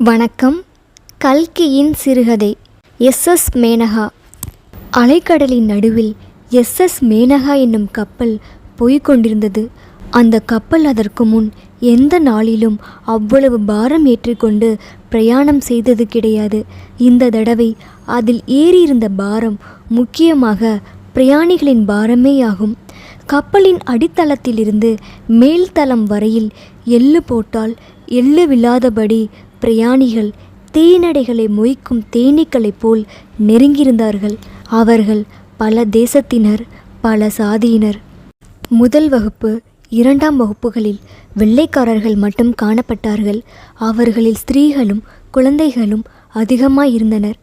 வணக்கம். கல்கியின் சிறுகதை எஸ்.எஸ். மேனகா. அலைக்கடலின் நடுவில் எஸ்.எஸ். மேனகா என்னும் கப்பல் போய்கொண்டிருந்தது. அந்த கப்பல் அதற்கு முன் எந்த நாளிலும் அவ்வளவு பாரம் ஏற்றிக்கொண்டு பிரயாணம் செய்தது கிடையாது. இந்த தடவை அதில் ஏறியிருந்த பாரம் முக்கியமாக பிரயாணிகளின் பாரமேயாகும். கப்பலின் அடித்தளத்திலிருந்து மேல்தளம் வரையில் எள்ளு போட்டால் எள்ளு விழாதபடி பிரயாணிகள் தேனடைகளை மொய்க்கும் தேனீக்களைப் போல் நெருங்கியிருந்தார்கள். அவர்கள் பல தேசத்தினர், பல சாதியினர். முதல் வகுப்பு, இரண்டாம் வகுப்புகளில் வெள்ளைக்காரர்கள் மட்டும் காணப்பட்டார்கள். அவர்களில் ஸ்திரீகளும் குழந்தைகளும் அதிகமாயிருந்தனர்.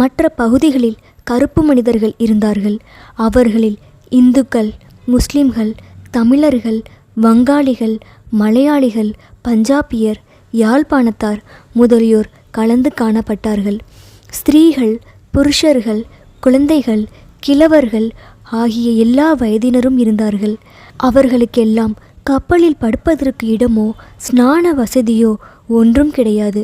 மற்ற பகுதிகளில் கருப்பு மனிதர்கள் இருந்தார்கள். அவர்களில் இந்துக்கள், முஸ்லிம்கள், தமிழர்கள், வங்காளிகள், மலையாளிகள், பஞ்சாபியர், யாழ்ப்பாணத்தார் முதலியோர் கலந்து காணப்பட்டார்கள். ஸ்திரீகள், புருஷர்கள், குழந்தைகள், கிழவர்கள் ஆகிய எல்லா வயதினரும் இருந்தார்கள். அவர்களுக்கெல்லாம் கப்பலில் படுப்பதற்கு இடமோ ஸ்நான வசதியோ ஒன்றும் கிடையாது.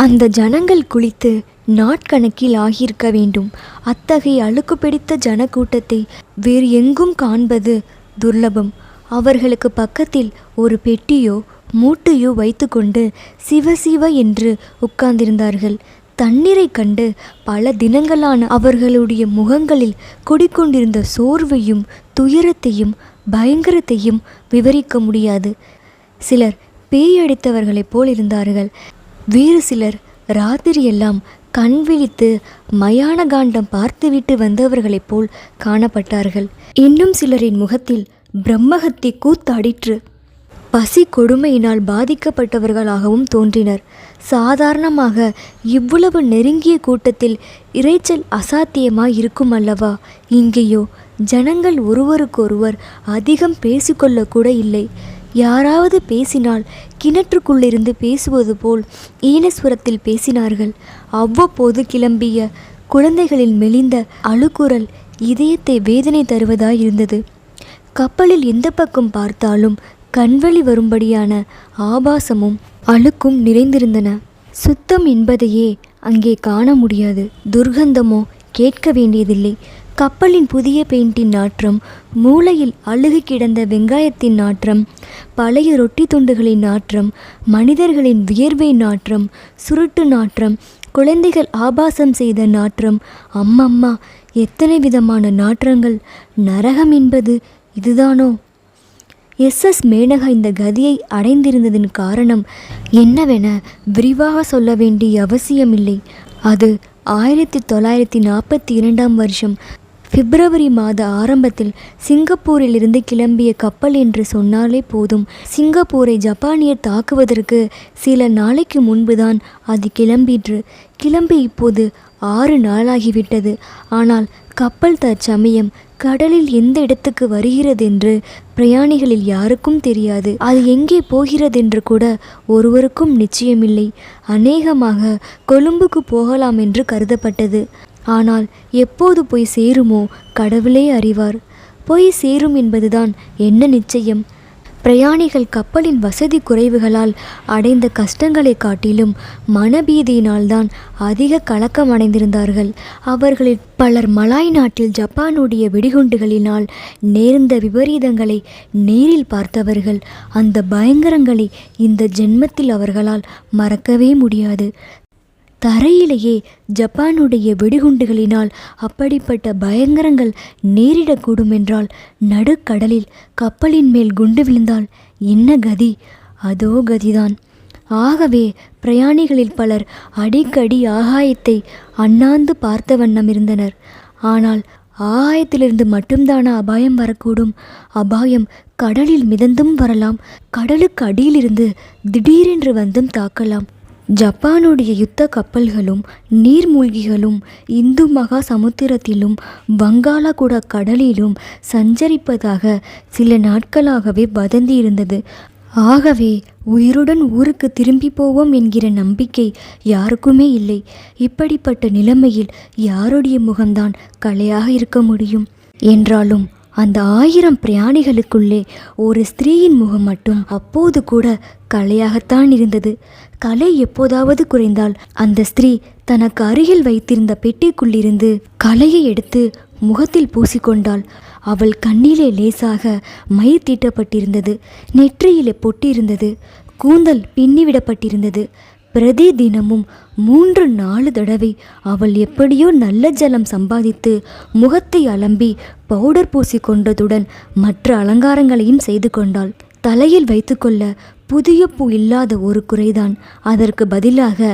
அந்த ஜனங்கள் குளித்து நாட்கணக்கில் ஆகியிருக்க வேண்டும். அத்தகைய அழுக்கு பிடித்த ஜனக்கூட்டத்தை வேறு எங்கும் காண்பது துர்லபம். அவர்களுக்கு பக்கத்தில் ஒரு பெட்டியோ மூட்டையோ வைத்துக்கொண்டு சிவசிவ என்று உட்கார்ந்திருந்தார்கள். தண்ணீரை கண்டு பல தினங்களான அவர்களுடைய முகங்களில் குடிக்கொண்டிருந்த சோர்வையும் துயரத்தையும் பயங்கரத்தையும் விவரிக்க முடியாது. சிலர் பேயடித்தவர்களைப் போல் இருந்தார்கள். வேறு சிலர் ராத்திரியெல்லாம் கண் விழித்து மயான காண்டம் பார்த்துவிட்டு வந்தவர்களைப் போல் காணப்பட்டார்கள். இன்னும் சிலரின் முகத்தில் பிரம்மஹத்தி கூத்தாடிற்று. பசி கொடுமையினால் பாதிக்கப்பட்டவர்களாகவும் தோன்றினர். சாதாரணமாக இவ்வளவு நெருங்கிய கூட்டத்தில் இரைச்சல் அசாத்தியமாய் இருக்கும் அல்லவா? இங்கேயோ ஜனங்கள் ஒருவருக்கொருவர் அதிகம் பேசிக்கொள்ளக்கூட இல்லை. யாராவது பேசினால் கிணற்றுக்குள்ளிருந்து பேசுவது போல் ஈனஸ்வரத்தில் பேசினார்கள். அவ்வப்போது கிளம்பிய குழந்தைகளின் மெலிந்த அழுகுரல் இதயத்தை வேதனை தருவதாயிருந்தது. கப்பலில் எந்த பக்கம் பார்த்தாலும் கண்வழி வரும்படியான ஆபாசமும் அழுக்கும் நிறைந்திருந்தன. சுத்தம் என்பதையே அங்கே காண முடியாது. துர்கந்தமோ கேட்க வேண்டியதில்லை. கப்பலின் புதிய பெயிண்டின் நாற்றம், மூளையில் அழுகி கிடந்த வெங்காயத்தின் நாற்றம், பழைய ரொட்டி துண்டுகளின் நாற்றம், மனிதர்களின் வியர்வை நாற்றம், சுருட்டு நாற்றம், குழந்தைகள் ஆபாசம் செய்த நாற்றம். அம்மம்மா, எத்தனை விதமான நாற்றங்கள்! நரகம் என்பது இதுதானோ? எஸ்.எஸ். மேனகா இந்த கதியை அடைந்திருந்ததின் காரணம் என்னவென விரிவாக சொல்ல வேண்டிய அவசியமில்லை. அது 1942 வருஷம் பிப்ரவரி மாத ஆரம்பத்தில் சிங்கப்பூரிலிருந்து கிளம்பிய கப்பல் என்று சொன்னாலே போதும். சிங்கப்பூரை ஜப்பானியர் தாக்குவதற்கு சில நாளைக்கு முன்புதான் அது கிளம்பி இப்போது 6 நாளாகிவிட்டது. ஆனால் கப்பல் தற்சமயம் கடலில் எந்த இடத்துக்கு வருகிறதென்று பிரயாணிகளில் யாருக்கும் தெரியாது. அது எங்கே போகிறதென்று கூட ஒருவருக்கும் நிச்சயமில்லை. அநேகமாக கொழும்புக்கு போகலாம் என்று கருதப்பட்டது. ஆனால் எப்போது போய் சேருமோ கடவுளே அறிவார். போய் சேரும் என்பதுதான் என்ன நிச்சயம்? பிரயாணிகள் கப்பலின் வசதி குறைவுகளால் அடைந்த கஷ்டங்களை காட்டிலும் மனபீதியினால்தான் அதிக கலக்கம் அடைந்திருந்தார்கள். அவர்களில் பலர் மலாய் நாட்டில் ஜப்பானுடைய வெடிகுண்டுகளினால் நேர்ந்த விபரீதங்களை நேரில் பார்த்தவர்கள். அந்த பயங்கரங்களை இந்த ஜென்மத்தில் அவர்களால் மறக்கவே முடியாது. தரையிலேயே ஜப்பானுடைய வெடிகுண்டுகளினால் அப்படிப்பட்ட பயங்கரங்கள் நேரிடக்கூடும் என்றால் நடுக்கடலில் கப்பலின் மேல் குண்டு விழுந்தால் என்ன கதி? அதோ கதிதான். ஆகவே பிரயாணிகளில் பலர் அடிக்கடி ஆகாயத்தை அண்ணாந்து பார்த்த வண்ணம் இருந்தனர். ஆனால் ஆகாயத்திலிருந்து மட்டும்தான அபாயம் வரக்கூடும்? அபாயம் கடலில் மிதந்தும் வரலாம். கடலுக்கு அடியிலிருந்து திடீரென்று வந்தும் தாக்கலாம். ஜப்பானுடைய யுத்த கப்பல்களும் நீர்மூழ்கிகளும் இந்து மகா சமுத்திரத்திலும் வங்காளகுடா கடலிலும் சஞ்சரிப்பதாக சில நாட்களாகவே வதந்தி இருந்தது. ஆகவே உயிருடன் ஊருக்கு திரும்பி போவோம் என்கிற நம்பிக்கை யாருக்குமே இல்லை. இப்படிப்பட்ட நிலைமையில் யாருடைய முகம்தான் கலையாக இருக்க முடியும்? என்றாலும் அந்த 1000 பிரயாணிகளுக்குள்ளே ஒரு ஸ்திரீயின் முகம் மட்டும் அப்போது கூட கலையாகத்தான் இருந்தது. கலை எப்போதாவது குறைந்தால் அந்த ஸ்திரீ தனக்கு அருகில் வைத்திருந்த பெட்டிக்குள்ளிருந்து கலையை எடுத்து முகத்தில் பூசிக்கொண்டாள். அவள் கண்ணிலே லேசாக மை தீட்டப்பட்டிருந்தது, நெற்றியிலே பொட்டிருந்தது, கூந்தல் பின்னிவிடப்பட்டிருந்தது. பிரதி தினமும் 3-4 தடவை அவள் எப்படியோ நல்ல ஜலம் சம்பாதித்து முகத்தை அலம்பி பவுடர் பூசிக்கொண்டதுடன் மற்ற அலங்காரங்களையும் செய்து கொண்டாள். தலையில் வைத்துக்கொள்ள புதிய பூ இல்லாத ஒரு குறைதான். அதற்கு பதிலாக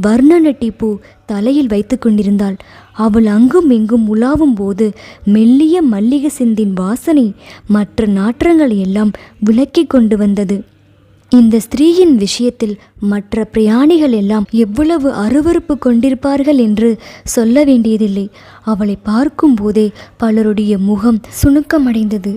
வர்ணநட்டி பூ தலையில் வைத்து கொண்டிருந்தாள். அவள் அங்கும் இங்கும் உலாவும் போது மெல்லிய மல்லிகை செந்தின் வாசனை மற்ற நாற்றங்களை எல்லாம் விலக்கி கொண்டு வந்தது. இந்த ஸ்திரீயின் விஷயத்தில் மற்ற பிரயாணிகள் எல்லாம் எவ்வளவு அருவருப்பு கொண்டிருப்பார்கள் என்று சொல்ல வேண்டியதில்லை. அவளை பார்க்கும் போதே பலருடைய முகம் சுணுக்கமடைந்தது.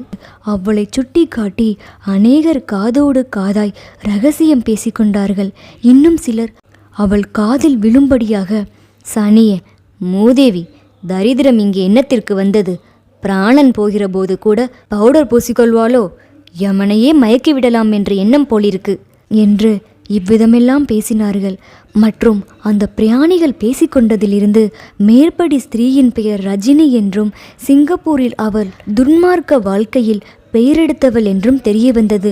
அவளை சுட்டி காட்டி அநேகர் காதோடு காதாய் ரகசியம் பேசிக்கொண்டார்கள். இன்னும் சிலர் அவள் காதில் விழும்படியாக, சனியே, மூதேவி, தரித்திரம் இங்கே என்னத்திற்கு வந்தது? பிராணன் போகிற போது கூட பவுடர் பூசிக்கொள்வாளோ? யமனையே மயக்கிவிடலாம் என்ற எண்ணம் போலிருக்கு என்று இவ்விதமெல்லாம் பேசினார்கள். மற்றும் அந்த பிரயாணிகள் பேசிக்கொண்டதிலிருந்து மேற்படி ஸ்திரீயின் பெயர் ரஜினி என்றும் சிங்கப்பூரில் அவள் துன்மார்க்க வாழ்க்கையில் பெயரெடுத்தவள் என்றும் தெரிய வந்தது.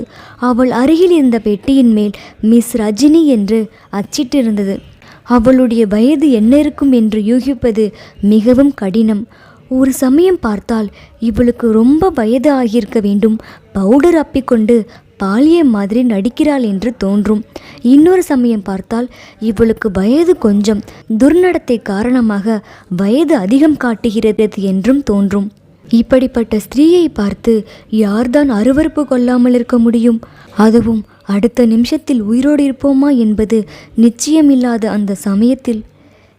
அவள் அருகில் இருந்த பெட்டியின் மேல் மிஸ் ரஜினி என்று அச்சிட்டிருந்தது. அவளுடைய வயது என்ன இருக்கும் என்று யூகிப்பது மிகவும் கடினம். ஒரு சமயம் பார்த்தால் இவளுக்கு ரொம்ப வயது ஆகியிருக்க வேண்டும். பவுடர் அப்பிக்கொண்டு பாலிய மாதிரி நடிக்கிறாள் என்று தோன்றும். இன்னொரு சமயம் பார்த்தால் இவளுக்கு வயது கொஞ்சம் துர்நடத்தை காரணமாக வயது அதிகம் காட்டுகிறது என்றும் தோன்றும். இப்படிப்பட்ட ஸ்திரீயை பார்த்து யார்தான் அருவருப்பு கொள்ளாமல் இருக்க முடியும்? அதுவும் அடுத்த நிமிஷத்தில் உயிரோடு இருப்போமா என்பது நிச்சயமில்லாத அந்த சமயத்தில்.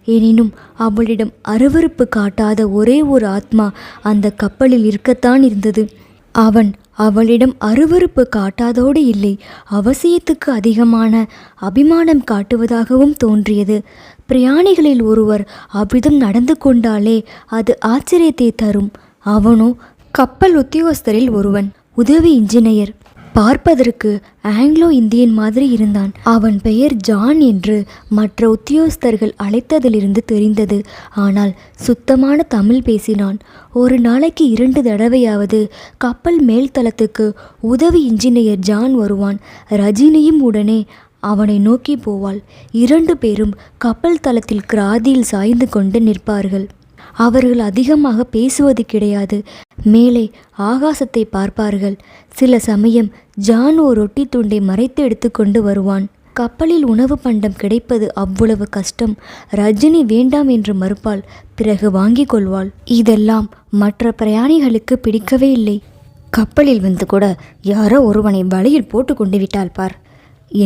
எனினும் அவளிடம் அருவருப்பு காட்டாத ஒரே ஒரு ஆத்மா அந்த கப்பலில் இருக்கத்தான் இருந்தது. அவன் அவளிடம் அருவருப்பு காட்டாதோடு இல்லை, அவசியத்துக்கு அதிகமான அபிமானம் காட்டுவதாகவும் தோன்றியது. பிரயாணிகளில் ஒருவர் அவ்விதம் நடந்து கொண்டாலே அது ஆச்சரியத்தை தரும். அவனோ கப்பல் உத்தியோகஸ்தரில் ஒருவன், உதவி இன்ஜினியர். பார்ப்பதற்கு ஆங்கிலோ இந்தியன் மாதிரி இருந்தான். அவன் பெயர் ஜான் என்று மற்ற உத்தியோகஸ்தர்கள் அழைத்ததிலிருந்து தெரிந்தது. ஆனால் சுத்தமான தமிழ் பேசினான். ஒரு நாளைக்கு 2 தடவையாவது கப்பல் மேல்தளத்துக்கு உதவி இன்ஜினியர் ஜான் வருவான். ரஜினியும் உடனே அவனை நோக்கி போவாள். 2 பேரும் கப்பல் தளத்தில் கிராதியில் சாய்ந்து கொண்டு நிற்பார்கள். அவர்கள் அதிகமாக பேசுவது கிடையாது. மேலே ஆகாசத்தை பார்ப்பார்கள். சில சமயம் ஜான் ஒரு ரொட்டி துண்டை மறைத்து எடுத்துக்கொண்டு வருவான். கப்பலில் உணவு பண்டம் கிடைப்பது அவ்வளவு கஷ்டம். ரஜினி வேண்டாம் என்று மறுப்பாள், பிறகு வாங்கி கொள்வாள். இதெல்லாம் மற்ற பிரயாணிகளுக்கு பிடிக்கவே இல்லை. கப்பலில் வந்து கூட யாரோ ஒருவனை வலையில் போட்டு கொண்டு விட்டாள் பார்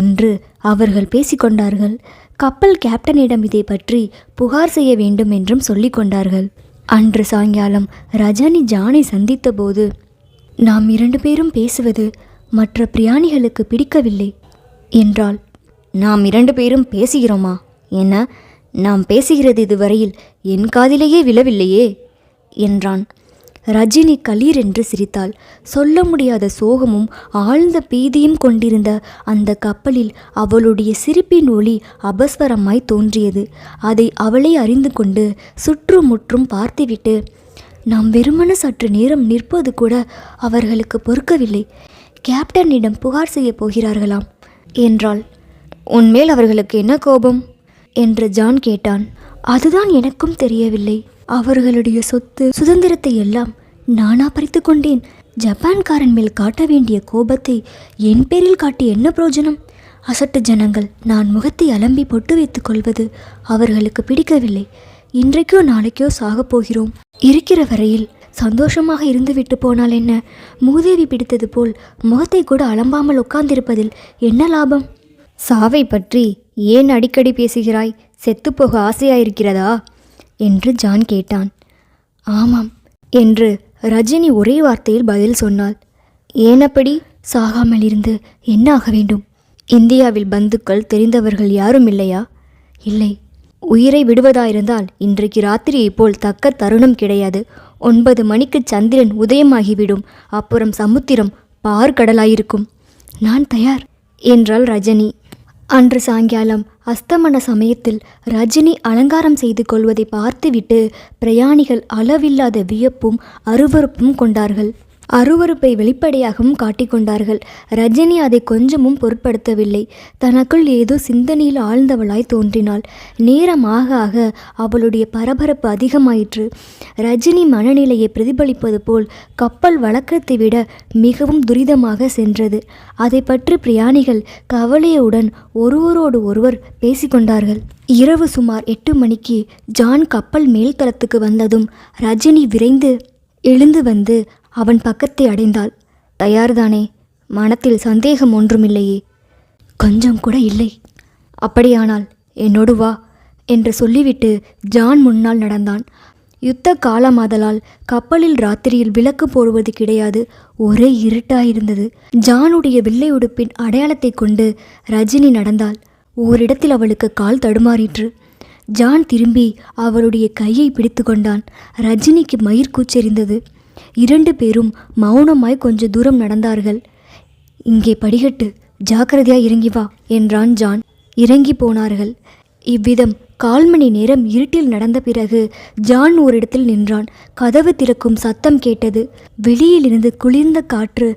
என்று அவர்கள் பேசிக்கொண்டார்கள். கப்பல் கேப்டனிடம் இதை பற்றி புகார் செய்ய வேண்டும் என்றும் சொல்லிக் கொண்டார்கள். அன்று சாயங்காலம் ரஜினி ஜானை சந்தித்த போது, நாம் 2 பேரும் பேசுவது மற்ற பிரயாணிகளுக்கு பிடிக்கவில்லை என்றாள். நாம் 2 பேரும் பேசுகிறோமா? என்ன, நாம் பேசுகிறது இதுவரையில் என் காதிலேயே விழவில்லையே என்றான். ரஜினி கலீர் என்று சிரித்தாள். சொல்ல முடியாத சோகமும் ஆழ்ந்த பீதியும் கொண்டிருந்த அந்த கப்பலில் அவளுடைய சிரிப்பின் ஒளி அபஸ்வரமாய் தோன்றியது. அதை அவளே அறிந்து கொண்டு சுற்றுமுற்றும் பார்த்துவிட்டு, நாம் வெறுமன சற்று நேரம் நிற்பது கூட அவர்களுக்கு பொறுக்கவில்லை. கேப்டனிடம் புகார் செய்ய போகிறார்களாம் என்றாள். உன்மேல் அவர்களுக்கு என்ன கோபம் என்று ஜான் கேட்டான். அதுதான் எனக்கும் தெரியவில்லை. அவர்களுடைய சொத்து சுதந்திரத்தை எல்லாம் நானா பறித்து கொண்டேன். ஜப்பான்காரன் மேல் காட்ட வேண்டிய கோபத்தை என் பேரில் காட்டி என்ன பிரயோஜனம்? அசட்டு ஜனங்கள். நான் முகத்தை அலம்பி பொட்டு வைத்துக் கொள்வது அவர்களுக்கு பிடிக்கவில்லை. இன்றைக்கோ நாளைக்கோ சாகப் போகிறோம். இருக்கிற வரையில் சந்தோஷமாக இருந்துவிட்டு போனால் என்ன? மூதேவி பிடித்தது போல் முகத்தை கூட அலம்பாமல் உட்கார்ந்திருப்பதில் என்ன லாபம்? சாவை பற்றி ஏன் அடிக்கடி பேசுகிறாய்? செத்துப்போக ஆசையாயிருக்கிறதா என்று ஜான் கேட்டான். ஆமாம் என்று ரஜினி ஒரே வார்த்தையில் பதில் சொன்னாள். ஏனப்படி? சாகாமல் இருந்து என்ன ஆக வேண்டும்? இந்தியாவில் பந்துக்கள் தெரிந்தவர்கள் யாரும் இல்லையா? இல்லை. உயிரை விடுவதாயிருந்தால் இன்றைக்கு ராத்திரியை போல் தக்க தருணம் கிடையாது. 9 மணிக்கு சந்திரன் உதயமாகிவிடும். அப்புறம் சமுத்திரம் பார்க்கடலாயிருக்கும். நான் தயார் என்றாள் ரஜினி. அன்று சாயங்காலம் அஸ்தமன சமயத்தில் ரஜினி அலங்காரம் செய்து கொள்வதை பார்த்துவிட்டு பிரயாணிகள் அளவில்லாத வியப்பும் அருவருப்பும் கொண்டார்கள். அருவருப்பை வெளிப்படையாகவும் காட்டிக்கொண்டார்கள். ரஜினி அதை கொஞ்சமும் பொருட்படுத்தவில்லை. தனக்குள் ஏதோ சிந்தனையில் ஆழ்ந்தவளாய் தோன்றினாள். நேரம் ஆக ஆக அவளுடைய பரபரப்பு அதிகமாயிற்று. ரஜினி மனநிலையை பிரதிபலிப்பது போல் கப்பல் வழக்கத்தை விட மிகவும் துரிதமாக சென்றது. அதை பற்றி பிரயாணிகள் கவலையுடன் ஒருவரோடு ஒருவர் பேசிக்கொண்டார்கள். இரவு சுமார் 8 மணிக்கு ஜான் கப்பல் மேல்தளத்துக்கு வந்ததும் ரஜினி விரைந்து எழுந்து வந்து அவன் பக்கத்தை அடைந்தாள். தயார்தானே? மனத்தில் சந்தேகம் ஒன்றுமில்லையே? கொஞ்சம் கூட இல்லை. அப்படியானால் என்னோடு வா என்று சொல்லிவிட்டு ஜான் முன்னால் நடந்தான். யுத்த காலமாதலால் கப்பலில் ராத்திரியில் விளக்கு போடுவது கிடையாது. ஒரே இருட்டாயிருந்தது. ஜானுடைய வெள்ளை உடுப்பின் அடையாளத்தை கொண்டு ரஜினி நடந்தாள். ஓரிடத்தில் அவளுக்கு கால் தடுமாறிற்று. ஜான் திரும்பி அவளுடைய கையை பிடித்து கொண்டான். ரஜினிக்கு மயிர்கூச்செறிந்தது. 2 பேரும் மௌனமாய் கொஞ்ச தூரம் நடந்தார்கள். இங்கே படிகட்டு, ஜாக்கிரதையாய் இறங்கி வா என்றான் ஜான். இறங்கி போனார்கள். இவ்விதம் 1/4 மணி நேரம் இருட்டில் நடந்த பிறகு ஜான் ஓரிடத்தில் நின்றான். கதவு திறக்கும் சத்தம் கேட்டது. வெளியிலிருந்து குளிர்ந்த காற்று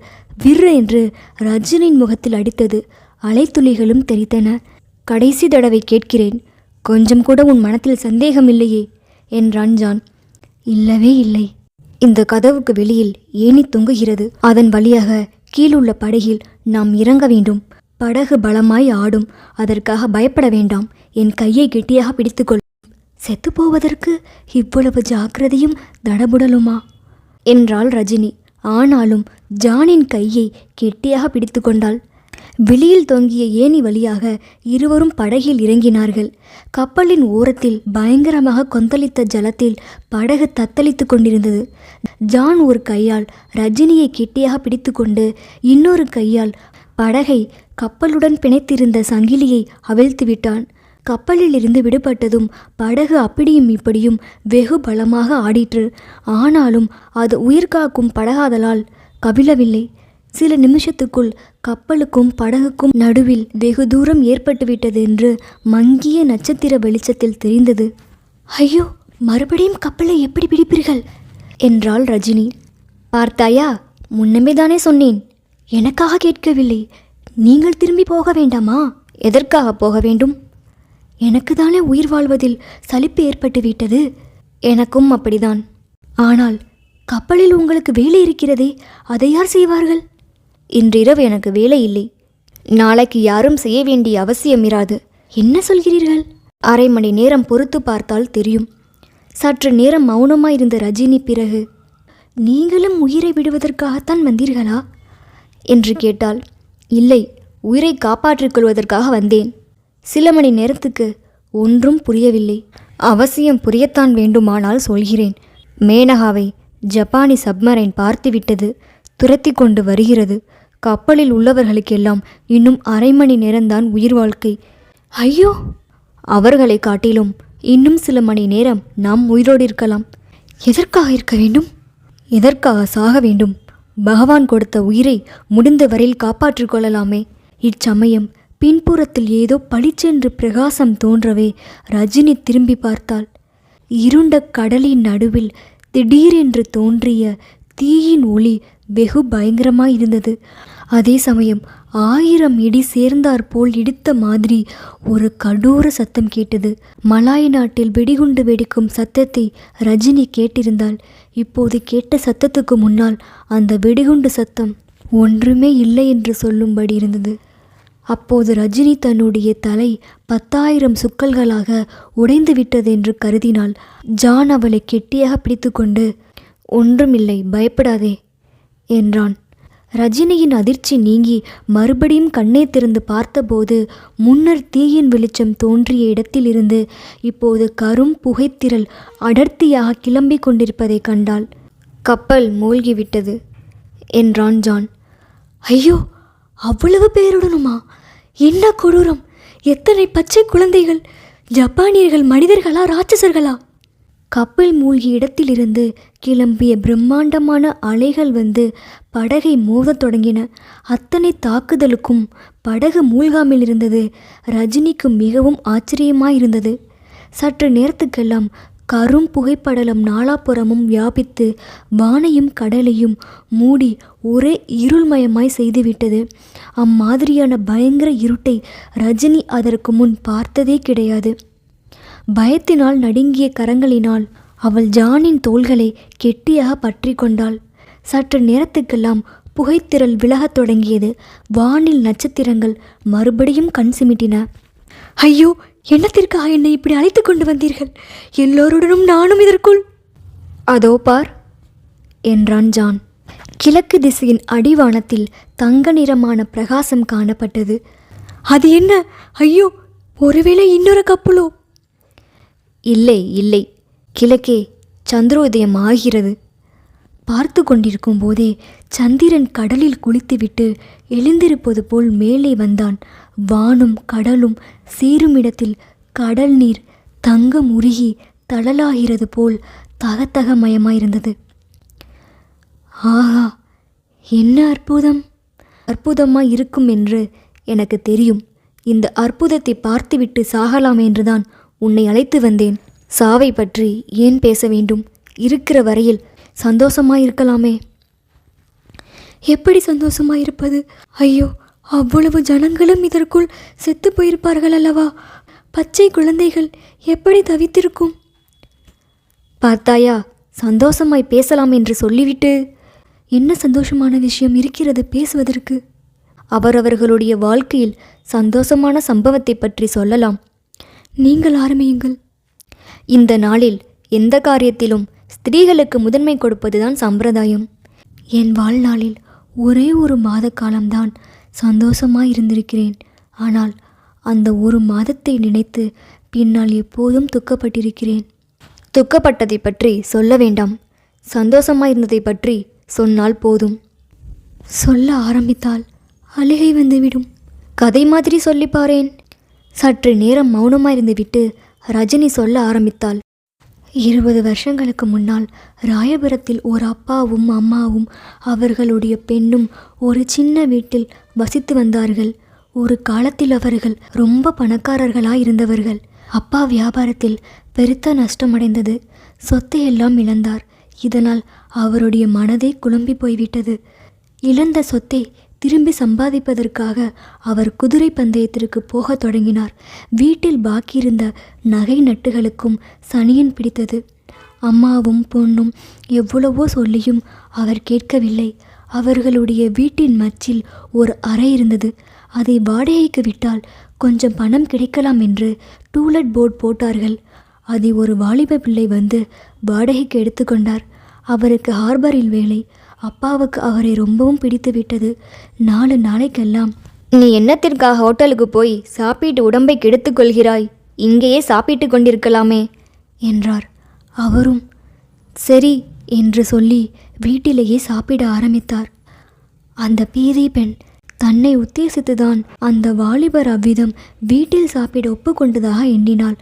விர் என்று ரஜினியின் முகத்தில் அடித்தது. அலைத்துளிகளும் தெரித்தன. கடைசி தடவை கேட்கிறேன், கொஞ்சம் கூட உன் மனத்தில் சந்தேகம் இல்லையே என்றான் ஜான். இல்லவே இல்லை. இந்த கதவுக்கு வெளியில் ஏணி தொங்குகிறது. அதன் வழியாக கீழுள்ள படகில் நாம் இறங்க வேண்டும். படகு பலமாய் ஆடும். அதற்காக பயப்பட வேண்டாம். என் கையை கெட்டியாக பிடித்துக்கொள். செத்து போவதற்கு இவ்வளவு ஜாக்கிரதையும் தடபுடலுமா என்றாள் ரஜினி. ஆனாலும் ஜானின் கையை கெட்டியாக பிடித்து கொண்டாள். வெளியில் தொங்கிய ஏணி வழியாக இருவரும் படகில் இறங்கினார்கள். கப்பலின் ஓரத்தில் பயங்கரமாக கொந்தளித்த ஜலத்தில் படகு தத்தளித்து கொண்டிருந்தது. ஜான் ஒரு கையால் ரஜினியை கெட்டியாக பிடித்து கொண்டு இன்னொரு கையால் படகை கப்பலுடன் பிணைத்திருந்த சங்கிலியை அவிழ்த்து விட்டான். கப்பலில் இருந்து விடுபட்டதும் படகு அப்படியும் இப்படியும் வெகு பலமாக ஆடிற்று. ஆனாலும் அது உயிர்காக்கும் படகாதலால் கவிழவில்லை. சில நிமிஷத்துக்குள் கப்பலுக்கும் படகுக்கும் நடுவில் வெகு தூரம் ஏற்பட்டுவிட்டது என்று மங்கிய நட்சத்திர வெளிச்சத்தில் தெரிந்தது. ஐயோ, மறுபடியும் கப்பலை எப்படி பிடிப்பீர்கள் என்றாள் ரஜினி. பார்த்தாயா, முன்னமே தானே சொன்னேன். எனக்காக கேட்கவில்லை. நீங்கள் திரும்பி போக வேண்டாமா? எதற்காக போக வேண்டும்? எனக்கு தானே உயிர் வாழ்வதில் சலிப்பு ஏற்பட்டு விட்டது. எனக்கும் அப்படிதான். ஆனால் கப்பலில் உங்களுக்கு வேலை இருக்கிறதே, அதை யார் செய்வார்கள்? இன்றிரவு எனக்கு வேலை இல்லை. நாளைக்கு யாரும் செய்ய வேண்டிய அவசியம் இராது. என்ன சொல்கிறீர்கள்? 1/2 மணி நேரம் பொறுத்து பார்த்தால் தெரியும். சற்று நேரம் மௌனமாயிருந்த ரஜினி பிறகு, நீங்களும் உயிரை விடுவதற்காகத்தான் வந்தீர்களா என்று கேட்டாள். இல்லை, உயிரை காப்பாற்றிக் கொள்வதற்காக வந்தேன். சில மணி நேரத்துக்கு ஒன்றும் புரியவில்லை. அவசியம் புரியத்தான் வேண்டுமானால் சொல்கிறேன். மேனகாவை ஜப்பானி சப்மரைன் பார்த்துவிட்டது. துரத்தி கொண்டு வருகிறது. கப்பலில் உள்ளவர்களுக்கெல்லாம் இன்னும் 1/2 மணி நேரம்தான் உயிர் வாழ்க்கை. ஐயோ, அவர்களை காட்டிலும் இன்னும் சில மணி நேரம் நாம் உயிரோடு இருக்கலாம். எதற்காக இருக்க வேண்டும்? எதற்காக சாக வேண்டும்? பகவான் கொடுத்த உயிரை முடிந்த வரையில் காப்பாற்றிக் கொள்ளலாமே. இச்சமயம் பின்புறத்தில் ஏதோ பளிச்சென்று பிரகாசம் தோன்றவே ரஜினி திரும்பி பார்த்தாள். இருண்ட கடலின் நடுவில் திடீரென்று தோன்றிய தீயின் ஒளி வெகு பயங்கரமாயிருந்தது. அதே சமயம் 1000 இடி சேர்ந்தாற் போல் இடித்த மாதிரி ஒரு கடூர சத்தம் கேட்டது. மலாய் நாட்டில் வெடிகுண்டு வெடிக்கும் சத்தத்தை ரஜினி கேட்டிருந்தாள். இப்போது கேட்ட சத்தத்துக்கு முன்னால் அந்த வெடிகுண்டு சத்தம் ஒன்றுமே இல்லை என்று சொல்லும்படி இருந்தது. அப்போது ரஜினி தன்னுடைய தலை 10,000 சுக்கல்களாக உடைந்து விட்டதென்று கருதினாள். ஜான் அவளை கெட்டியாக பிடித்து கொண்டு, ஒன்றுமில்லை, பயப்படாதே என்றான். ரஜினியின் அதிர்ச்சி நீங்கி மறுபடியும் கண்ணை திறந்து பார்த்தபோது முன்னர் தீயின் வெளிச்சம் தோன்றிய இடத்திலிருந்து இப்போது கரும் புகைத்திரள் அடர்த்தியாக கிளம்பி கொண்டிருப்பதை கண்டாள். கப்பல் மூழ்கிவிட்டது என்றான் ஜான். ஐயோ, அவ்வளவு பேருடனுமா? என்ன கொடூரம்! எத்தனை பச்சை குழந்தைகள்! ஜப்பானியர்கள் மனிதர்களா, ராட்சசர்களா? கப்பல் மூழ்கிய இடத்திலிருந்து கிளம்பிய பிரம்மாண்டமான அலைகள் வந்து படகை மோதத் தொடங்கின. அத்தனை தாக்குதலுக்கும் படகு மூழ்காமல் இருந்தது ரஜினிக்கு மிகவும் ஆச்சரியமாயிருந்தது. சற்று நேரத்துக்கெல்லாம் கரும் புகைப்படலம் நாலாபுறமும் வியாபித்து வானையும் கடலையும் மூடி ஒரே இருள்மயமாய் செய்துவிட்டது. அம்மாதிரியான பயங்கர இருட்டை ரஜினி அதற்கு முன் பார்த்ததே கிடையாது. பயத்தினால் நடுங்கிய கரங்களினால் அவள் ஜானின் தோள்களை கெட்டியாக பற்றி கொண்டாள். சற்று நேரத்துக்கெல்லாம் புகைத்திரள் விலகத் தொடங்கியது. வானில் நட்சத்திரங்கள் மறுபடியும் கண் சிமிட்டின. ஐயோ, என்னத்திற்காக என்னை இப்படி அழைத்து கொண்டு வந்தீர்கள்? எல்லோருடனும் நானும் இதற்குள். அதோ பார் என்றான் ஜான். கிழக்கு திசையின் அடிவானத்தில் தங்க நிறமான பிரகாசம் காணப்பட்டது. அது என்ன? ஐயோ, ஒருவேளை இன்னொரு கப்பலோ? இல்லை இல்லை, கிழக்கே சந்திரோதயம் ஆகிறது. பார்த்து கொண்டிருக்கும் போதே சந்திரன் கடலில் குளித்துவிட்டு எழுந்திருப்பது போல் மேலே வந்தான். வானும் கடலும் சேருமிடத்தில் கடல் நீர் தங்கம் உருகி தழலாகிறது போல் தகத்தகமயமாயிருந்தது. ஆஹா, என்ன அற்புதம்! அற்புதமாய் இருக்கும் என்று எனக்கு தெரியும். இந்த அற்புதத்தை பார்த்துவிட்டு சாகலாம் என்றுதான் உன்னை அழைத்து வந்தேன். சாவை பற்றி ஏன் பேச வேண்டும்? இருக்கிற வரையில் சந்தோஷமாயிருக்கலாமே. எப்படி சந்தோஷமாயிருப்பது? ஐயோ, அவ்வளவு ஜனங்களும் இதற்குள் செத்து போயிருப்பார்கள் அல்லவா? பச்சை குழந்தைகள் எப்படி தவித்திருக்கும்? பார்த்தாயா, சந்தோஷமாய் பேசலாம் என்று சொல்லிவிட்டு. என்ன சந்தோஷமான விஷயம் இருக்கிறது பேசுவதற்கு? அவரவர்களுடைய வாழ்க்கையில் சந்தோஷமான சம்பவத்தை பற்றி சொல்லலாம். நீங்கள் ஆரம்பியுங்கள். இந்த நாளில் எந்த காரியத்திலும் ஸ்திரீகளுக்கு முதன்மை கொடுப்பதுதான் சம்பிரதாயம். என் வாழ்நாளில் ஒரே ஒரு மாத காலம்தான் சந்தோஷமாய் இருந்திருக்கிறேன். ஆனால் அந்த ஒரு மாதத்தை நினைத்து பின்னால் எப்போதும் துக்கப்பட்டிருக்கிறேன். துக்கப்பட்டதை பற்றி சொல்ல வேண்டாம், சந்தோஷமாயிருந்ததை பற்றி சொன்னால் போதும். சொல்ல ஆரம்பித்தால் அழுகை வந்துவிடும். கதை மாதிரி சொல்லிப்பாரேன். சற்று நேரம் மௌனமாயிருந்துவிட்டு ரஜினி சொல்ல ஆரம்பித்தாள். 20 வருஷங்களுக்கு முன்னால் ராயபுரத்தில் ஒரு அப்பாவும் அம்மாவும் அவர்களுடைய பெண்ணும் ஒரு சின்ன வீட்டில் வசித்து வந்தார்கள். ஒரு காலத்தில் அவர்கள் ரொம்ப பணக்காரர்களாய் இருந்தவர்கள். அப்பா வியாபாரத்தில் பெருத்த நஷ்டமடைந்தது. சொத்தை எல்லாம் இழந்தார். இதனால் அவருடைய மனதே குழம்பி போய்விட்டது. இழந்த சொத்தை திரும்பி சம்பாதிப்பதற்காக அவர் குதிரை பந்தயத்திற்கு போகத் தொடங்கினார். வீட்டில் பாக்கியிருந்த நகை நட்டுகளுக்கும் சனியன் பிடித்தது. அம்மாவும் பொண்ணும் எவ்வளவோ சொல்லியும் அவர் கேட்கவில்லை. அவர்களுடைய வீட்டின் மச்சில் ஒரு அறை இருந்தது. அதை வாடகைக்கு விட்டால் கொஞ்சம் பணம் கிடைக்கலாம் என்று டூலெட் போர்டு போட்டார்கள். அதை ஒரு வாலிப பிள்ளை வந்து வாடகைக்கு எடுத்துக்கொண்டார். அவருக்கு ஹார்பரில் வேலை. அப்பாவுக்கு அவரை ரொம்பவும் பிடித்து விட்டது. 4 நாளைக்கெல்லாம், நீ என்னத்திற்காக ஹோட்டலுக்கு போய் சாப்பிட்டு உடம்பை கெடுத்துக் கொள்கிறாய்? இங்கேயே சாப்பிட்டு கொண்டிருக்கலாமே என்றார். அவரும் சரி என்று சொல்லி வீட்டிலேயே சாப்பிட ஆரம்பித்தார். அந்த பீதி பெண் தன்னை உத்தேசித்துதான் அந்த வாலிபர் அவ்விதம் வீட்டில் சாப்பிட ஒப்புக்கொண்டதாக எண்ணினாள்.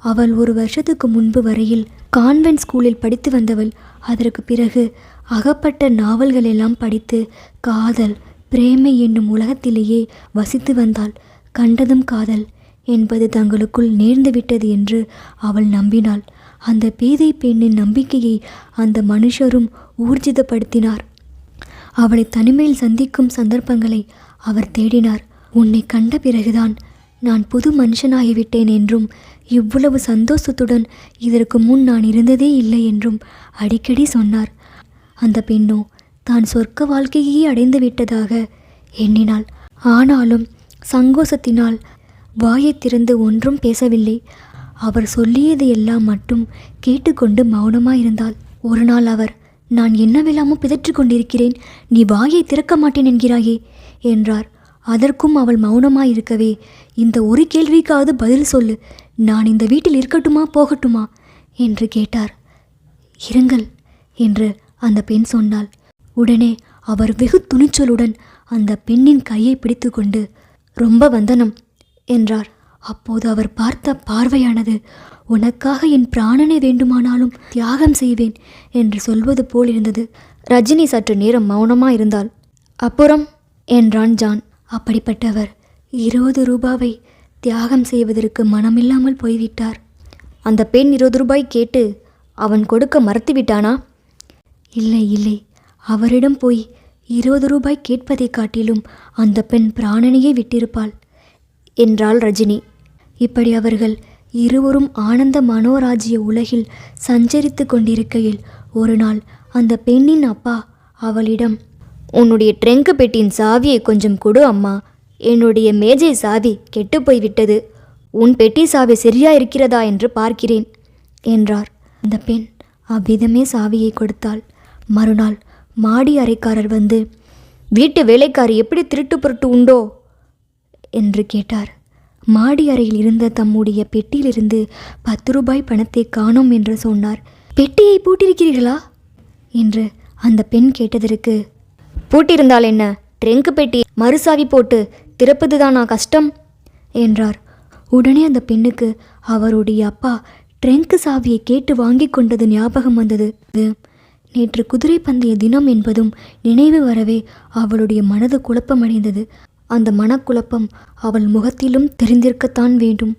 அவள் 1 வருஷத்துக்கு முன்பு வரையில் கான்வென்ட் ஸ்கூலில் படித்து வந்தவள். அதற்கு பிறகு அகப்பட்ட நாவல்கள் எல்லாம் படித்து காதல் பிரேமை என்னும் உலகத்திலேயே வசித்து வந்தாள். கண்டதும் காதல் என்பது தங்களுக்குள் நேர்ந்துவிட்டது என்று அவள் நம்பினாள். அந்த பேதை பெண்ணின் நம்பிக்கையை அந்த மனுஷரும் ஊர்ஜிதப்படுத்தினார். அவளை தனிமையில் சந்திக்கும் சந்தர்ப்பங்களை அவர் தேடினார். உன்னை கண்ட பிறகுதான் நான் புது மனுஷனாகிவிட்டேன் என்றும் இவ்வளவு சந்தோஷத்துடன் இதற்கு முன் நான் இருந்ததே இல்லை என்றும் அடிக்கடி சொன்னார். அந்த பெண்ணோ தான் சொர்க்க வாழ்க்கையே அடைந்து விட்டதாக எண்ணினாள். ஆனாலும் சங்கோசத்தினால் வாயை திறந்து ஒன்றும் பேசவில்லை. அவர் சொல்லியது எல்லாம் மட்டும் கேட்டுக்கொண்டு மௌனமாயிருந்தாள். ஒரு நாள் அவர், நான் என்னவெல்லாமோ பிதற்று கொண்டிருக்கிறேன், நீ வாயை திறக்க மாட்டேன் என்கிறாயே என்றார். அதற்கும் அவள் மௌனமாயிருக்கவே, இந்த ஒரு கேள்விக்காவது பதில் சொல்லு, நான் இந்த வீட்டில் இருக்கட்டுமா போகட்டுமா என்று கேட்டார். இருங்கள் என்று அந்த பெண் சொன்னாள். உடனே அவர் வெகு துணிச்சலுடன் அந்த பெண்ணின் கையை பிடித்து கொண்டு, ரொம்ப வந்தனம் என்றார். அப்போது அவர் பார்த்த பார்வையானது, உனக்காக என் பிராணனை வேண்டுமானாலும் தியாகம் செய்வேன் என்று சொல்வது போல் இருந்தது. ரஜினி சற்று நேரம் மௌனமாக இருந்தாள். அப்புறம் என்றான் ஜான். அப்படிப்பட்டவர் 20 ரூபாவை தியாகம் செய்வதற்கு மனமில்லாமல் போய்விட்டார். அந்த பெண் 20 ரூபாய் கேட்டு அவன் கொடுக்க மறுத்து விட்டானா? இல்லை இல்லை, அவரிடம் போய் 20 ரூபாய் கேட்பதை காட்டிலும் அந்த பெண் பிராணனையே விட்டிருப்பாள் என்றாள் ரஜினி. இப்படி அவர்கள் இருவரும் ஆனந்த மனோராஜ்ய உலகில் சஞ்சரித்து கொண்டிருக்கையில் ஒரு நாள் அந்த பெண்ணின் அப்பா அவளிடம், உன்னுடைய ட்ரெங்கு பெட்டியின் சாவியை கொஞ்சம் கொடு அம்மா, என்னுடைய மேஜை சாவி கெட்டு போய்விட்டது, உன் பெட்டி சாவி சரியா இருக்கிறதா என்று பார்க்கிறேன் என்றார். அந்த பெண் அவ்விதமே சாவியை கொடுத்தாள். மறுநாள் மாடி அறைக்காரர் வந்து, வீட்டு வேலைக்காரி எப்படி திருட்டு பொருட்டு உண்டோ என்று கேட்டார். மாடி அறையில் இருந்த தம்முடைய பெட்டியிலிருந்து 10 ரூபாய் பணத்தை காணோம் என்று சொன்னார். பெட்டியை பூட்டியிருக்கிறீர்களா என்று அந்த பெண் கேட்டதற்கு, பூட்டியிருந்தால் என்ன, ட்ரெங்கு பெட்டி மறுசாவி போட்டு திறப்பதுதானா கஷ்டம் என்றார். உடனே அந்த பெண்ணுக்கு அவருடைய அப்பா ட்ரெங்கு சாவியை கேட்டு வாங்கி கொண்டது ஞாபகம் வந்தது. நேற்று குதிரை பந்தய தினம் என்பதும் நினைவு வரவே அவளுடைய மனது குழப்பமடைந்தது. அந்த மனக்குழப்பம் அவள் முகத்திலும் தெரிந்திருக்கத்தான் வேண்டும்.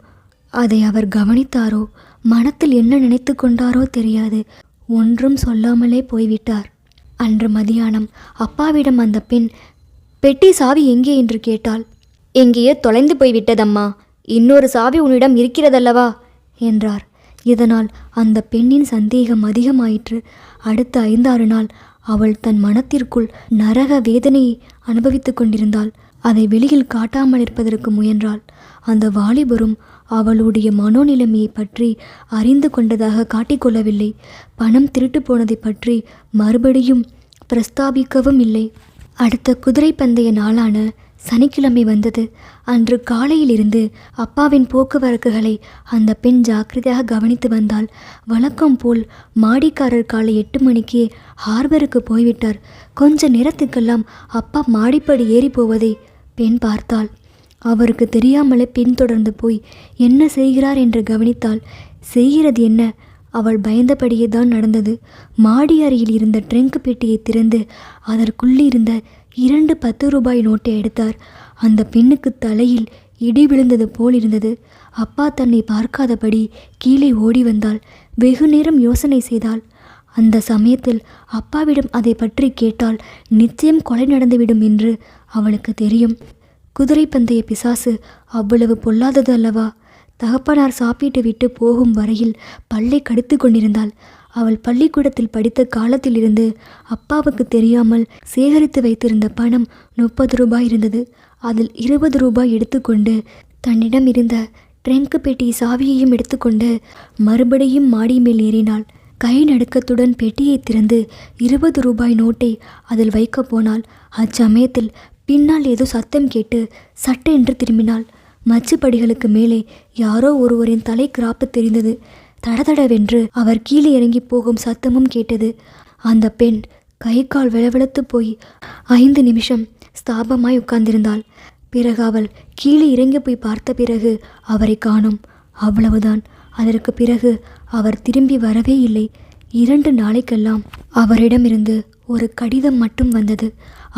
அதை அவர் கவனித்தாரோ, மனத்தில் என்ன நினைத்து கொண்டாரோ தெரியாது. ஒன்றும் சொல்லாமலே போய்விட்டார். அன்று மதியானம் அப்பாவிடம் அந்த பெண், பெட்டி சாவி எங்கே என்று கேட்டாள். எங்கேயோ தொலைந்து போய்விட்டதம்மா, இன்னொரு சாவி உன்னிடம் இருக்கிறதல்லவா என்றார். இதனால் அந்த பெண்ணின் சந்தேகம் அதிகமாயிற்று. அடுத்த 5-6 நாள் அவள் தன் மனத்திற்குள் நரக வேதனையை அனுபவித்து கொண்டிருந்தாள். அதை வெளியில் காட்டாமல் இருப்பதற்கு முயன்றாள். அந்த வாலிபரும் அவளுடைய மனோநிலைமையை பற்றி அறிந்து கொண்டதாக காட்டிக்கொள்ளவில்லை. பணம் திருட்டு போனதை பற்றி மறுபடியும் பிரஸ்தாபிக்கவும் இல்லை. அடுத்த குதிரை பந்தய நாளான சனிக்கிழமை வந்தது. அன்று காலையிலிருந்து அப்பாவின் போக்குவரத்துகளை அந்த பெண் ஜாக்கிரதையாக கவனித்து வந்தாள். வழக்கம் போல் மாடிக்காரர் காலை 8 மணிக்கே ஹார்பருக்கு போய்விட்டார். கொஞ்ச நேரத்துக்கெல்லாம் அப்பா மாடிப்படி ஏறி போவதை பெண் பார்த்தாள். அவருக்கு தெரியாமலே பின்தொடர்ந்து போய் என்ன செய்கிறார் என்று கவனித்தாள். செய்கிறது என்ன, அவள் பயந்தபடியே தான் நடந்தது. மாடி அறையில் இருந்த ட்ரெங்க் பெட்டியை திறந்து அதற்குள்ளிருந்த 2 10 ரூபாய் நோட்டை எடுத்தார். அந்த பெண்ணுக்கு தலையில் இடி விழுந்தது போல் இருந்தது. அப்பா தன்னை பார்க்காதபடி கீழே ஓடி வந்தாள். வெகு நேரம் யோசனை செய்தாள். அந்த சமயத்தில் அப்பாவிடம் அதை பற்றி கேட்டால் நிச்சயம் கொலை நடந்துவிடும் என்று அவளுக்கு தெரியும். குதிரை பந்தய பிசாசு அவ்வளவு பொல்லாதது அல்லவா? தகப்பனார் சாப்பிட்டு விட்டு போகும் வரையில் பல்லை கடித்து கொண்டிருந்தாள். அவள் பள்ளிக்கூடத்தில் படித்த காலத்திலிருந்து அப்பாவுக்கு தெரியாமல் சேகரித்து வைத்திருந்த பணம் 30 ரூபாய் இருந்தது. அதில் 20 ரூபாய் எடுத்துக்கொண்டு தன்னிடம் இருந்த ட்ரெங்க் பெட்டி சாவியையும் எடுத்துக்கொண்டு மறுபடியும் மாடி மேல் ஏறினாள். கை நடுக்கத்துடன் பெட்டியை திறந்து 20 ரூபாய் நோட்டை அதில் வைக்க போனாள். அச்சமயத்தில் பின்னால் ஏதோ சத்தம் கேட்டு சட்டென்று திரும்பினாள். மச்சுப்படிகளுக்கு மேலே யாரோ ஒருவரின் தலை கிராப்பு தெரிந்தது. தடதடவென்று அவர் கீழே இறங்கி போகும் சத்தமும் கேட்டது. அந்த பெண் கை கால் விளவெழுத்து போய் 5 நிமிஷம் ஸ்தாபமாய் உட்கார்ந்திருந்தாள். பிறகு அவள் கீழே இறங்கி போய் பார்த்த பிறகு அவரை காணோம். அவ்வளவுதான். அதற்கு பிறகு அவர் திரும்பி வரவே இல்லை. 2 நாளைக்கெல்லாம் அவரிடமிருந்து ஒரு கடிதம் மட்டும் வந்தது.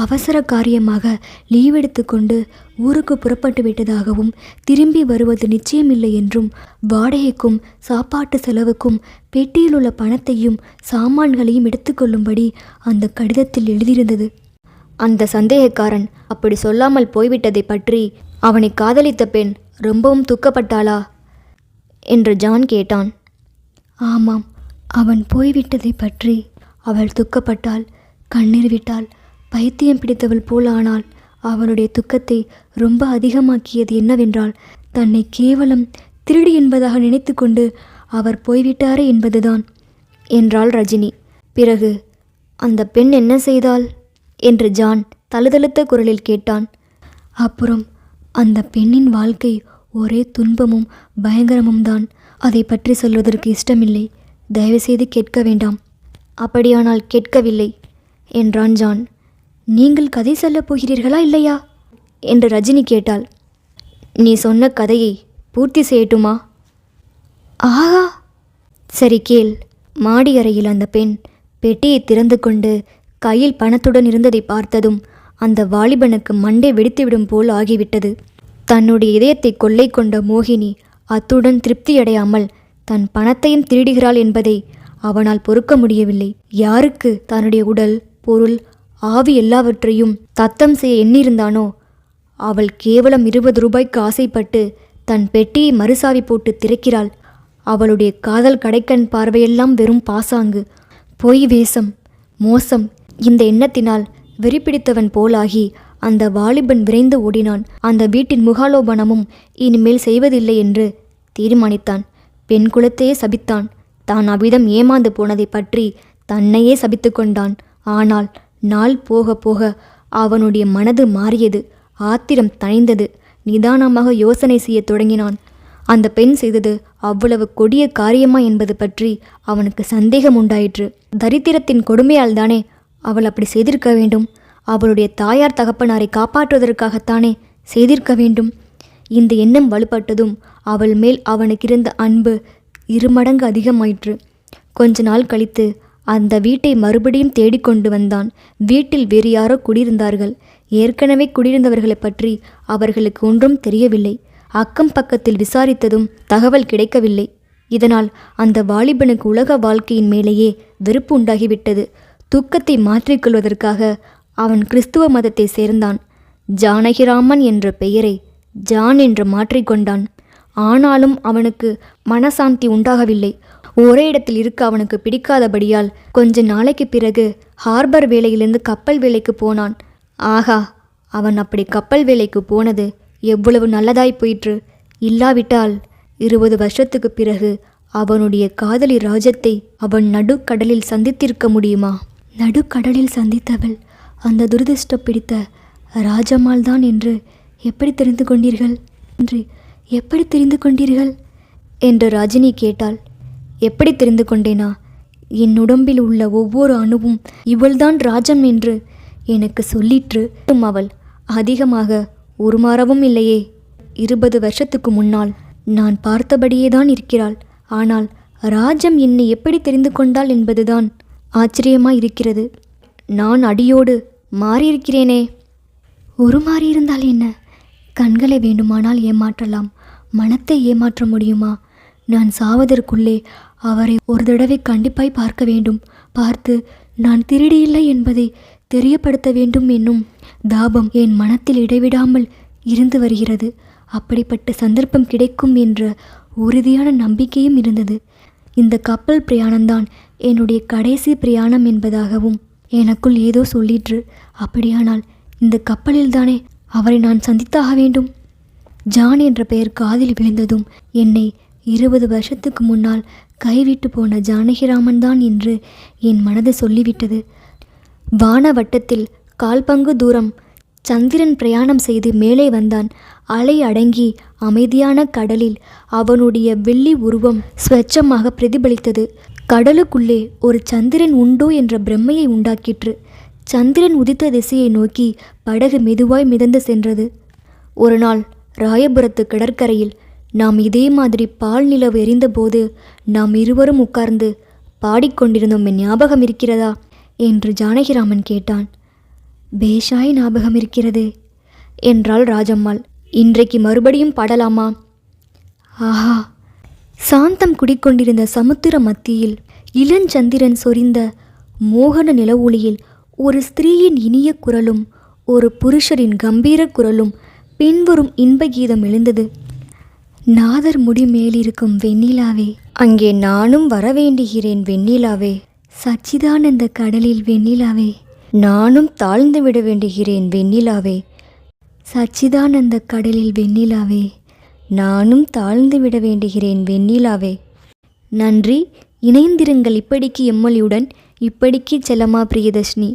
அவசர காரியமாக லீவ் எடுத்துக்கொண்டு ஊருக்கு புறப்பட்டு விட்டதாகவும் திரும்பி வருவது நிச்சயமில்லை என்றும் வாடகைக்கும் சாப்பாட்டு செலவுக்கும் பெட்டியில் உள்ள பணத்தையும் சாமான்களையும் எடுத்துக்கொள்ளும்படி அந்த கடிதத்தில் எழுதியிருந்தது. அந்த சந்தேகக்காரன் அப்படி சொல்லாமல் போய்விட்டதை பற்றி அவனை காதலித்த பெண் ரொம்பவும் துக்கப்பட்டாளா என்று ஜான் கேட்டான். ஆமாம், அவன் போய்விட்டதை பற்றி அவள் துக்கப்பட்டாள். கண்ணீர் விட்டாள். பைத்தியம் பிடித்தவள் போல் ஆனாள். அவளுடைய துக்கத்தை ரொம்ப அதிகமாக்கியது என்னவென்றால், தன்னை கேவலம் திருடி என்பதாக நினைத்து கொண்டு அவர் போய்விட்டாரே என்பதுதான் என்றாள் ரஜினி. பிறகு அந்த பெண் என்ன செய்தாள் என்று ஜான் தழுதழுத்த குரலில் கேட்டான். அப்புறம் அந்த பெண்ணின் வாழ்க்கை ஒரே துன்பமும் பயங்கரமும் தான். அதை பற்றி சொல்வதற்கு இஷ்டமில்லை. தயவுசெய்து கேட்க வேண்டாம். அப்படியானால் கேட்கவில்லை என்றான் ஜான். நீங்கள் கதை சொல்லப் போகிறீர்களா இல்லையா என்று ரஜினி கேட்டாள். நீ சொன்ன கதையை பூர்த்தி செய்யட்டுமா? ஆஹா, சரி கேள். மாடி அறையில் அந்த பெண் பெட்டியை திறந்து கொண்டு கையில் பணத்துடன் இருந்ததை பார்த்ததும் அந்த வாலிபனுக்கு மண்டை வெடித்துவிடும் போல் ஆகிவிட்டது. தன்னுடைய இதயத்தை கொள்ளை கொண்ட மோகினி அத்துடன் திருப்தியடையாமல் தன் பணத்தையும் திருடுகிறாள் என்பதை அவனால் பொறுக்க முடியவில்லை. யாருக்கு தன்னுடைய உடல், பொருள், ஆவி எல்லாவற்றையும் தத்தம் செய்ய எண்ணியிருந்தானோ அவள் கேவலம் 20 ரூபாய்க்கு ஆசைப்பட்டு தன் பெட்டியை மறுசாவி போட்டு திறக்கிறாள். அவளுடைய காதல் கடைக்கண் பார்வையெல்லாம் வெறும் பாசாங்கு, பொய் வேஷம், மோசம். இந்த எண்ணத்தினால் வெறிப்பிடித்தவன் போலாகி அந்த வாலிபன் விரைந்து ஓடினான். அந்த வீட்டின் முகாலோபனமும் இனிமேல் செய்வதில்லை என்று தீர்மானித்தான். பெண் குலத்தையே சபித்தான். தான் அவ்விதம் ஏமாந்து போனதை பற்றி தன்னையே சபித்து கொண்டான். ஆனால் நாள் போக போக அவனுடைய மனது மாறியது. ஆத்திரம் தணிந்தது. நிதானமாக யோசனை செய்ய தொடங்கினான். அந்த பெண் செய்தது அவ்வளவு கொடிய காரியமா என்பது பற்றி அவனுக்கு சந்தேகம் உண்டாயிற்று. தரித்திரத்தின் கொடுமையால் தானே அவள் அப்படி செய்திருக்க வேண்டும். அவளுடைய தாயார் தகப்பனாரை காப்பாற்றுவதற்காகத்தானே செய்திருக்க வேண்டும். இந்த எண்ணம் வலுப்பட்டதும் அவள் மேல் அவனுக்கிருந்த அன்பு 2 மடங்கு அதிகமாயிற்று. கொஞ்ச நாள் கழித்து அந்த வீட்டை மறுபடியும் தேடிக்கொண்டு வந்தான். வீட்டில் வேறு யாரோ குடியிருந்தார்கள். ஏற்கனவே குடியிருந்தவர்களை பற்றி அவர்களுக்கு ஒன்றும் தெரியவில்லை. அக்கம் பக்கத்தில் விசாரித்ததும் தகவல் கிடைக்கவில்லை. இதனால் அந்த வாலிபனுக்கு உலக வாழ்க்கையின் மேலேயே வெறுப்பு உண்டாகிவிட்டது. துக்கத்தை மாற்றிக்கொள்வதற்காக அவன் கிறிஸ்துவ மதத்தை சேர்ந்தான். ஜானகிராமன் என்ற பெயரை ஜான் என்று மாற்றிக்கொண்டான். ஆனாலும் அவனுக்கு மனசாந்தி உண்டாகவில்லை. ஒரே இடத்தில் இருக்க அவனுக்கு பிடிக்காதபடியால் கொஞ்ச நாளைக்கு பிறகு ஹார்பர் வேலையிலிருந்து கப்பல் வேலைக்கு போனான். ஆகா, அவன் அப்படி கப்பல் வேலைக்கு போனது எவ்வளவு நல்லதாய் போயிற்று. இல்லாவிட்டால் 20 வருஷத்துக்கு பிறகு அவனுடைய காதலி ராஜத்தை அவன் நடுக்கடலில் சந்தித்திருக்க முடியுமா? நடுக்கடலில் சந்தித்தவள் அந்த துரதிர்ஷ்ட பிடித்த ராஜம்மாள் தான் என்று எப்படி தெரிந்து கொண்டீர்கள் என்று ரஜினி கேட்டாள். எப்படி தெரிந்து கொண்டேனா? என் உடம்பில் உள்ள ஒவ்வொரு அணுவும் இவள்தான் ராஜம் என்று எனக்கு சொல்லிற்று. அவள் அதிகமாக உருமாறவும் இல்லையே. 20 வருஷத்துக்கு முன்னால் நான் பார்த்தபடியே தான் இருக்கிறாள். ஆனால் ராஜம் என்னை எப்படி தெரிந்து கொண்டாள் என்பதுதான் ஆச்சரியமாய் இருக்கிறது. நான் அடியோடு மாறியிருக்கிறேனே. மாறியிருந்தால் என்ன? கண்களை வேண்டுமானால் ஏமாற்றலாம், மனத்தை ஏமாற்ற முடியுமா? நான் சாவதற்குள்ளே அவரை ஒரு தடவை கண்டிப்பாய் பார்க்க வேண்டும். பார்த்து நான் திருடியில்லை என்பதை தெரியப்படுத்த வேண்டும் என்னும் தாபம் என் மனத்தில் இடைவிடாமல் இருந்து வருகிறது. அப்படிப்பட்ட சந்தர்ப்பம் கிடைக்கும் என்ற உறுதியான நம்பிக்கையும் இருந்தது. இந்த கப்பல் பிரயாணம்தான் என்னுடைய கடைசி பிரயாணம் என்பதாகவும் எனக்குள் ஏதோ சொல்லிற்று. அப்படியானால் இந்த கப்பலில்தானே அவரை நான் சந்தித்தாக வேண்டும். ஜான் என்ற பெயர் காதில் விழுந்ததும் என்னை 20 வருஷத்துக்கு முன்னால் கைவிட்டு போன ஜானகிராமன் தான் என்று என் மனது சொல்லிவிட்டது. வானவட்டத்தில் 1/4 பங்கு தூரம் சந்திரன் பிரயாணம் செய்து மேலே வந்தான். அலை அடங்கி அமைதியான கடலில் அவனுடைய வெள்ளி உருவம் ஸ்வச்சமாக பிரதிபலித்தது. கடலுக்குள்ளே ஒரு சந்திரன் உண்டோ என்ற பிரமையை உண்டாக்கிற்று. சந்திரன் உதித்த திசையை நோக்கி படகு மெதுவாய் மிதந்து சென்றது. ஒரு நாள் ராயபுரத்து கடற்கரையில் நாம் இதே மாதிரி பால் நிலவு எரிந்தபோது நாம் இருவரும் உட்கார்ந்து பாடிக்கொண்டிருந்தோம். ஞாபகம் இருக்கிறதா என்று ஜானகிராமன் கேட்டான். பேஷாய் ஞாபகம் இருக்கிறது என்றாள் ராஜம்மாள். இன்றைக்கு மறுபடியும் பாடலாமா? ஆஹா! சாந்தம் குடிக்கொண்டிருந்த சமுத்திர மத்தியில் இளஞ்சந்திரன் சொரிந்த மோகன நிலவொளியில் ஒரு ஸ்திரீயின் இனிய குரலும் ஒரு புருஷரின் கம்பீர குரலும் பின்வரும் இன்ப கீதம் எழுந்தது. நாதர் முடி மேலிருக்கும் வெண்ணிலாவே, அங்கே நானும் வரவேண்டுகிறேன் வெண்ணிலாவே. சச்சிதானந்த கடலில் வெண்ணிலாவே, நானும் தாழ்ந்து விட வேண்டுகிறேன் வெண்ணிலாவே. சச்சிதானந்த கடலில் வெண்ணிலாவே, நானும் தாழ்ந்து விட வேண்டுகிறேன் வெண்ணிலாவே. நன்றி. இணைந்திருங்கள் இப்படிக்கு எம்மொழியுடன். இப்படிக்கு செல்லம்மா பிரியதர்ஷினி.